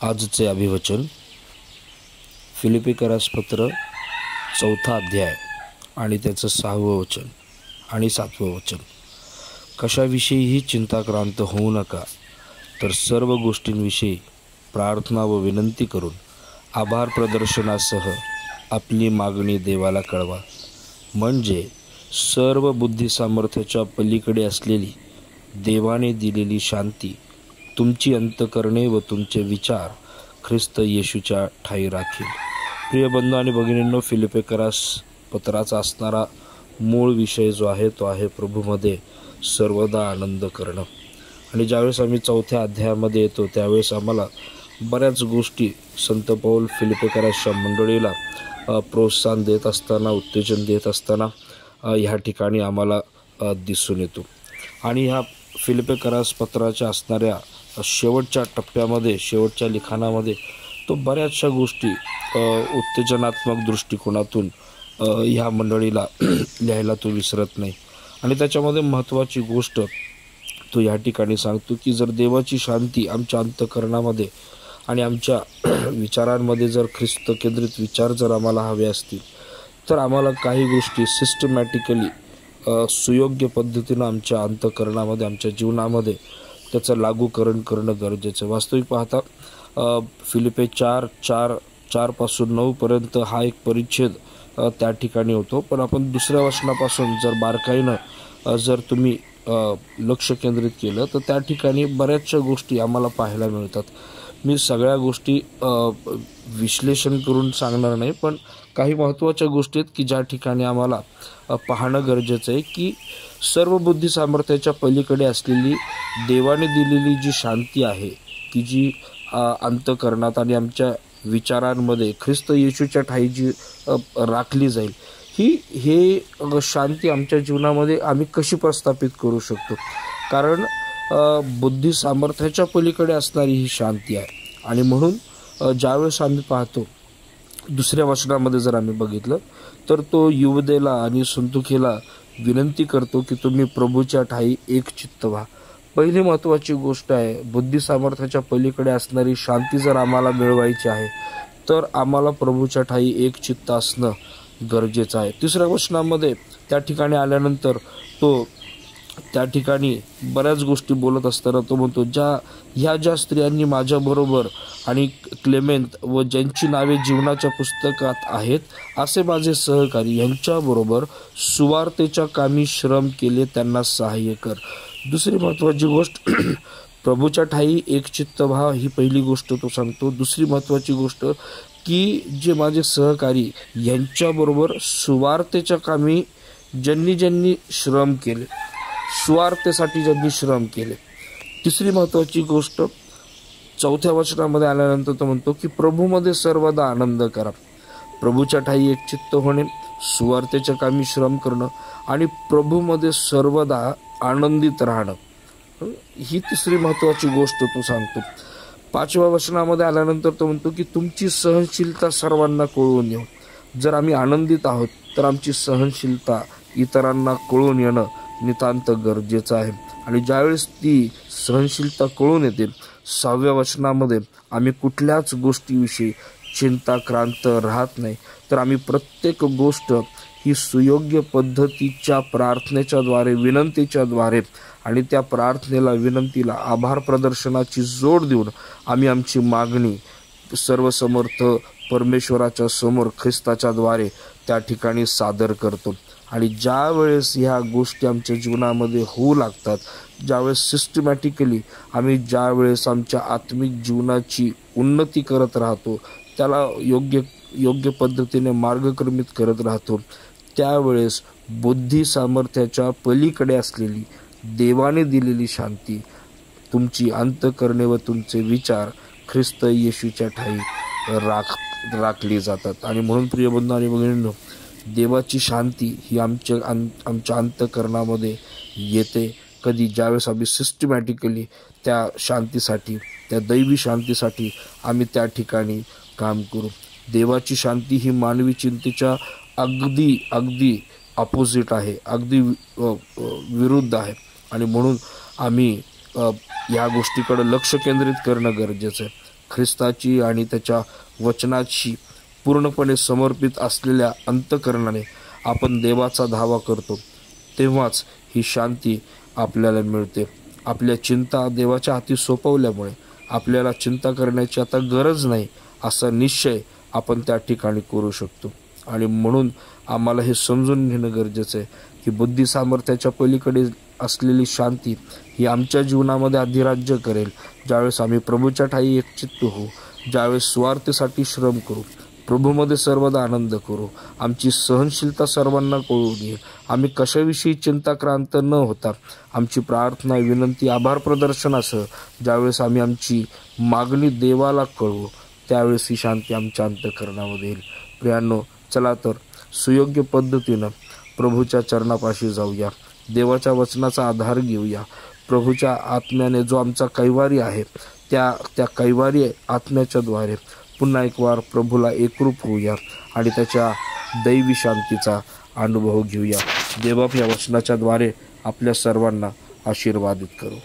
आजचे अभिवचन फिलिपिकरास पत्र 4 अध्याय आणि त्याचं 6वं वचन आणि 7वं वचन. कशाविषयीही चिंताक्रांत होऊ नका, तर सर्व गोष्टींविषयी प्रार्थना व विनंती करून आभार प्रदर्शनासह आपली मागणी देवाला कळवा. म्हणजे सर्व बुद्धी सामर्थ्याच्या पलीकडे असलेली देवाने दिलेली शांती तुमची अंतकरणे व तुमचे विचार ख्रिस्त येशूच्या ठाई राखील. प्रिय बंधू आणि भगिनींनो, फिलिपिकरास पत्राचा असणारा मूळ विषय जो आहे तो आहे प्रभूमध्ये सर्वदा आनंद करणं. आणि ज्यावेळेस आम्ही 4थ्या अध्यायामध्ये येतो त्यावेळेस आम्हाला बऱ्याच गोष्टी संत पौल फिलिपिकरासच्या मंडळीला प्रोत्साहन देत असताना, उत्तेजन देत असताना ह्या ठिकाणी आम्हाला दिसून येतो. आणि ह्या फिलिपिकरास पत्राच्या असणाऱ्या शेवटच्या टप्प्यामध्ये, शेवटच्या लिखाणामध्ये तो बऱ्याचशा गोष्टी उत्तेजनात्मक दृष्टिकोनातून ह्या मंडळीला लिहायला तो विसरत नाही. आणि त्याच्यामध्ये महत्त्वाची गोष्ट तो या ठिकाणी सांगतो की जर देवाची शांती आमच्या अंतःकरणामध्ये आणि आमच्या विचारांमध्ये जर ख्रिस्त केंद्रित विचार जर आम्हाला हवे असतील तर आम्हाला काही गोष्टी सिस्टमॅटिकली सुयोग्य पद्धतीनं आमच्या अंतःकरणामध्ये, आमच्या जीवनामध्ये त्याचं लागूकरण करणं गरजेचं. वास्तविक पाहता फिलिपे 4 पासून 9 पर्यंत हा एक परिच्छेद त्या ठिकाणी होतो. पण आपण दुसऱ्या वचनापासून जर बारकाईनं जर तुम्ही लक्ष केंद्रित केलं तर त्या ठिकाणी बऱ्याचशा गोष्टी आम्हाला पाहायला मिळतात. मी सगळ्या गोष्टी विश्लेषण करून सांगणार नाही, पण काही महत्त्वाच्या गोष्टी आहेत की ज्या ठिकाणी आम्हाला पाहणं गरजेचं आहे की सर्व बुद्धी सामर्थ्याच्या पलीकडे असलेली देवाने दिलेली जी शांती आहे की जी अंतःकरणात आणि आमच्या विचारांमध्ये ख्रिस्त येशूच्या ठाई जी राखली जाईल, हे शांती आमच्या जीवनामध्ये आम्ही कशी प्रस्थापित करू शकतो. कारण बुद्धी सामर्थ्याच्या पलीकडे असणारी ही शांती आहे. आणि म्हणून ज्यावेळेस आम्ही पाहतो दुसऱ्या वचनामध्ये जर आम्ही बघितलं तर तो युवदेला आणि सुंतुखेला विनंती करतो की तुम्ही प्रभूच्या ठाई एक चित्त व्हा. पहिली महत्त्वाची गोष्ट आहे, बुद्धी सामर्थ्याच्या पलीकडे असणारी शांती जर आम्हाला मिळवायची आहे तर आम्हाला प्रभूच्या ठाई एक चित्त असणं गरजेचं आहे. तिसऱ्या वचनामध्ये त्या ठिकाणी आल्यानंतर तो त्या ठिकाणी बऱ्याच गोष्टी बोलत असताना तो म्हणतो, ज्या स्त्रियांनी माझ्याबरोबर आणि क्लेमेंत व ज्यांची नावे जीवनाच्या पुस्तकात आहेत असे माझे सहकारी यांच्याबरोबर सुवार्तेच्या कामी श्रम केले, त्यांना सहाय्य कर. दुसरी महत्त्वाची गोष्ट, प्रभूच्या ठाई एक चित्त व्हा, ही पहिली गोष्ट तो सांगतो. दुसरी महत्त्वाची गोष्ट की जे माझे सहकारी यांच्याबरोबर सुवार्तेच्या कामी ज्यांनी श्रम केले, सुवार्तेसाठी ज्यांनी श्रम केले. तिसरी महत्त्वाची गोष्ट 4थ्या वचनामध्ये आल्यानंतर तो म्हणतो की प्रभूमध्ये सर्वदा आनंद करा. प्रभूच्या ठाई एक चित्त होणे, सुवार्तेच्या कामी श्रम करणं आणि प्रभूमध्ये सर्वदा आनंदित राहणं, ही तिसरी महत्त्वाची गोष्ट तो सांगतो. 5व्या वचनामध्ये आल्यानंतर तो म्हणतो की तुमची सहनशीलता सर्वांना कळून येऊ. जर आम्ही आनंदित आहोत तर आमची सहनशीलता इतरांना कळून येणं नितांत गरजेचं आहे. आणि ज्यावेळेस ती सहनशीलता कळून येते 6व्या वचनामध्ये आम्ही कुठल्याच गोष्टीविषयी चिंताक्रांत राहत नाही, तर आम्ही प्रत्येक गोष्ट ही सुयोग्य पद्धतीच्या प्रार्थनेच्या द्वारे, विनंतीच्या द्वारे आणि त्या प्रार्थनेला, विनंतीला आभार प्रदर्शनाची जोड देऊन आम्ही आमची मागणी सर्वसमर्थ परमेश्वराच्या समोर ख्रिस्ताच्या द्वारे त्या ठिकाणी सादर करतो. आणि ज्या वेळेस ह्या गोष्टी आमच्या जीवनामध्ये होऊ लागतात, ज्यावेळेस सिस्टमॅटिकली आम्ही ज्यावेळेस आमच्या आत्मिक जीवनाची उन्नती करत राहतो, त्याला योग्य पद्धतीने मार्गक्रमित करत राहतो, त्यावेळेस बुद्धी सामर्थ्याच्या पलीकडे असलेली देवाने दिलेली शांती तुमची अंतःकरणे व तुमचे विचार ख्रिस्त येशूच्या ठाई राखली जातात. आणि म्हणून प्रिय बंधू आणि भगिनींनो, देवाची शांती ही आमच्या अंतःकरणामध्ये येते कधी, ज्यावेळेस आम्ही सिस्टमॅटिकली त्या शांतीसाठी, त्या दैवी शांतीसाठी आम्ही त्या ठिकाणी काम करू. देवाची शांती ही मानवी चिंतेच्या अगदी अपोजिट आहे, अगदी विरुद्ध आहे. आणि म्हणून आम्ही या गोष्टीकडे लक्ष केंद्रित करणं गरजेचं आहे. ख्रिस्ताची आणि त्याच्या वचनाची पूर्णपणे समर्पित असलेल्या अंतःकरणाने आपण देवाचा धावा करतो, तेव्हाच ही शांती आपल्याला मिळते. आपल्या चिंता देवाच्या हाती सोपवल्यामुळे आपल्याला चिंता करण्याची आता गरज नाही असा निश्चय आपण त्या ठिकाणी करू शकतो. आणि म्हणून आम्हाला हे समजून घेणं गरजेचं आहे की बुद्धी सामर्थ्याच्या पलीकडे असलेली शांती ही आमच्या जीवनामध्ये अधिराज्य करेल ज्यावेळेस आम्ही प्रभूच्या ठायी एकचित्त होऊ, ज्यावेळेस स्वार्थीसाठी श्रम करू, प्रभूमध्ये सर्वदा आनंद करू, आमची सहनशीलता सर्वांना कळू देईल. आम्ही कशाविषयी चिंताक्रांत न होता आमची प्रार्थना, विनंती, आभार प्रदर्शनासह ज्यावेळेस आम्ही आमची मागणी देवाला कळवू, त्यावेळेस ही शांती आमच्या अंतःकरणामध्ये येईल. प्रियांनो, चला तर सुयोग्य पद्धतीनं प्रभूच्या चरणापाशी जाऊया, देवाच्या वचनाचा आधार घेऊया. प्रभूच्या आत्म्याने जो आमचा कैवारी आहे त्या कैवारी आत्म्याच्या द्वारे पुन्हा एक वार प्रभूला एकरूप होऊया आणि त्याच्या दैवी शांतीचा अनुभव घेऊया. देव या वचनाच्या द्वारे आपल्या सर्वांना आशीर्वादित करू.